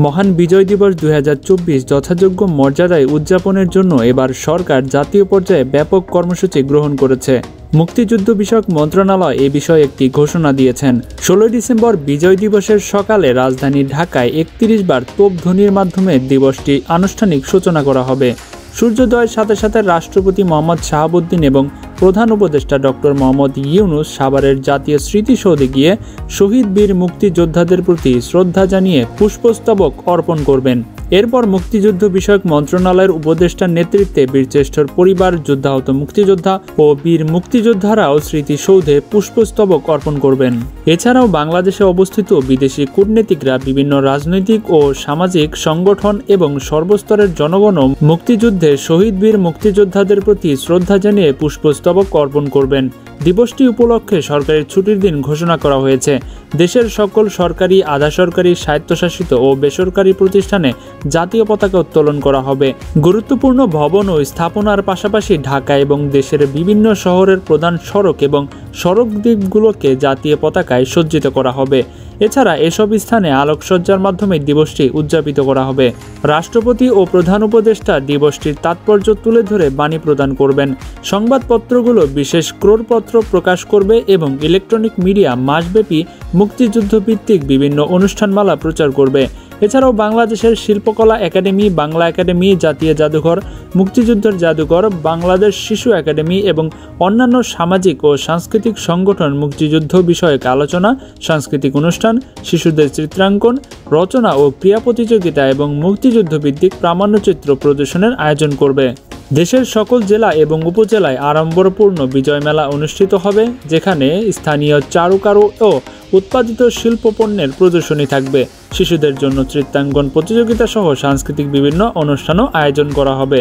মহান বিজয় দিবস 2024 যথাযোগ্য মর্যাদায় উদযাপনের জন্য এবার সরকার জাতীয় পর্যায়ে ব্যাপক কর্মসূচি গ্রহণ করেছে। মুক্তিযুদ্ধ বিষয়ক মন্ত্রণালয় এ বিষয়ে একটি ঘোষণা দিয়েছেন। 16 ডিসেম্বর বিজয় দিবসের সকালে রাজধানী ঢাকায় 31 বার তোপধ্বনির মাধ্যমে দিবসটি আনুষ্ঠানিক সূচনা করা হবে। সূর্যোদয়ের সাথে সাথে রাষ্ট্রপতি মোহাম্মদ শাহাবুদ্দিন এবং প্রধান উপদেষ্টা ডক্টর মোহাম্মদ ইউনূস সাভারের জাতীয় স্মৃতিসৌধে গিয়ে শহীদ বীর মুক্তিযোদ্ধাদের প্রতি শ্রদ্ধা জানিয়ে পুষ্পস্তবক অর্পণ করবেন। এরপর মুক্তিযুদ্ধ বিষয়ক মন্ত্রণালয়ের উপদেষ্টার নেতৃত্বে বীরশ্রেষ্ঠর পরিবার, যুদ্ধাহত মুক্তিযোদ্ধা ও বীর মুক্তিযোদ্ধারাও স্মৃতিসৌধে পুষ্পস্তবক অর্পণ করবেন। এছাড়াও বাংলাদেশে অবস্থিত বিদেশি কূটনীতিকরা, বিভিন্ন রাজনৈতিক ও সামাজিক সংগঠন এবং সর্বস্তরের জনগণও মুক্তিযুদ্ধে শহীদ বীর মুক্তিযোদ্ধাদের প্রতি শ্রদ্ধা জানিয়ে পুষ্পস্তবক অর্পণ করবেন। দিবসটি উপলক্ষে সরকারি ছুটির দিন ঘোষণা করা হয়েছে। দেশের সকল সরকারি, আধা সরকারি, স্বায়ত্তশাসিত ও বেসরকারি প্রতিষ্ঠানে জাতীয় পতাকা উত্তোলন করা হবে। গুরুত্বপূর্ণ ভবন ও স্থাপনার পাশাপাশি ঢাকা এবং দেশের বিভিন্ন শহরের প্রধান সড়ক এবং সড়ক দ্বীপগুলোকে জাতীয় পতাকায় সজ্জিত করা হবে। এছাড়া এসব স্থানে আলোকসজ্জার মাধ্যমে দিবসটি উদযাপিত করা হবে। রাষ্ট্রপতি ও প্রধান উপদেষ্টা দিবসটির তাৎপর্য তুলে ধরে বাণী প্রদান করবেন। সংবাদপত্রগুলো বিশেষ ক্রোড়পত্র প্রকাশ করবে এবং ইলেকট্রনিক মিডিয়া মাসব্যাপী মুক্তিযুদ্ধ ভিত্তিক বিভিন্ন অনুষ্ঠানমালা প্রচার করবে। এছাড়াও বাংলাদেশের শিল্পকলা একাডেমি, বাংলা একাডেমি, জাতীয় জাদুঘর, মুক্তিযুদ্ধের জাদুঘর, বাংলাদেশ শিশু একাডেমি এবং অন্যান্য সামাজিক ও সাংস্কৃতিক সংগঠন মুক্তিযুদ্ধ বিষয়ক আলোচনা, সাংস্কৃতিক অনুষ্ঠান, শিশুদের চিত্রাঙ্কন, রচনা ও ক্রীড়া প্রতিযোগিতা এবং মুক্তিযুদ্ধ ভিত্তিক প্রামাণ্যচিত্র প্রদর্শনের আয়োজন করবে। দেশের সকল জেলা এবং উপজেলায় আড়ম্বরপূর্ণ বিজয় মেলা অনুষ্ঠিত হবে, যেখানে স্থানীয় চারুকারু ও উৎপাদিত শিল্পপণ্যের প্রদর্শনী থাকবে। শিশুদের জন্য চিত্রাঙ্কন প্রতিযোগিতা সহ সাংস্কৃতিক বিভিন্ন অনুষ্ঠানও আয়োজন করা হবে।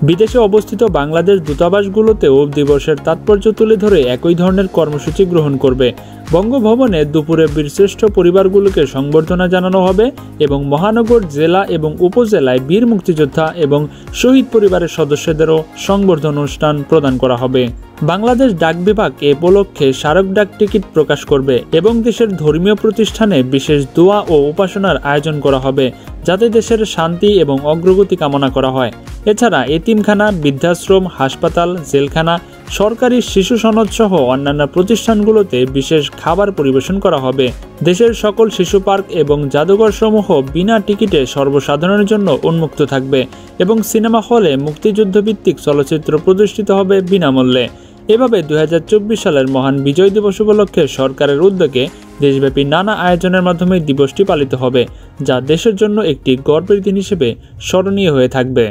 বিদেশে অবস্থিত বাংলাদেশ দূতাবাসগুলোতেও দিবসের তাৎপর্য তুলে ধরে একই ধরনের কর্মসূচি গ্রহণ করবে। বঙ্গভবনে দুপুরে বীরশ্রেষ্ঠ পরিবারগুলোকে সংবর্ধনা জানানো হবে এবং মহানগর, জেলা এবং উপজেলায় বীর মুক্তিযোদ্ধা এবং শহীদ পরিবারের সদস্যদেরও সংবর্ধনা অনুষ্ঠান প্রদান করা হবে। বাংলাদেশ ডাক বিভাগ এ উপলক্ষে স্মারক ডাক টিকিট প্রকাশ করবে এবং দেশের ধর্মীয় প্রতিষ্ঠানে বিশেষ দোয়া ও উপাসনার আয়োজন করা হবে, যাতে দেশের শান্তি এবং অগ্রগতি কামনা করা হয়। এছাড়া এতিমখানা, বৃদ্ধাশ্রম, হাসপাতাল, জেলখানা, সরকারি শিশু সনদ সহ অন্যান্য প্রতিষ্ঠানগুলোতে বিশেষ খাবার পরিবেশন করা হবে। দেশের সকল শিশু পার্ক এবং জাদুঘরসমূহ বিনা টিকিটে সর্বসাধারণের জন্য উন্মুক্ত থাকবে এবং সিনেমা হলে মুক্তিযুদ্ধ ভিত্তিক চলচ্চিত্র প্রদর্শিত হবে বিনামূল্যে। এভাবে 2024 সালের মহান বিজয় দিবস উপলক্ষে সরকারের উদ্যোগে দেশব্যাপী নানা আয়োজনের মাধ্যমে দিবসটি পালিত হবে, যা দেশের জন্য একটি গর্বের দিন হিসেবে স্মরণীয় হয়ে থাকবে।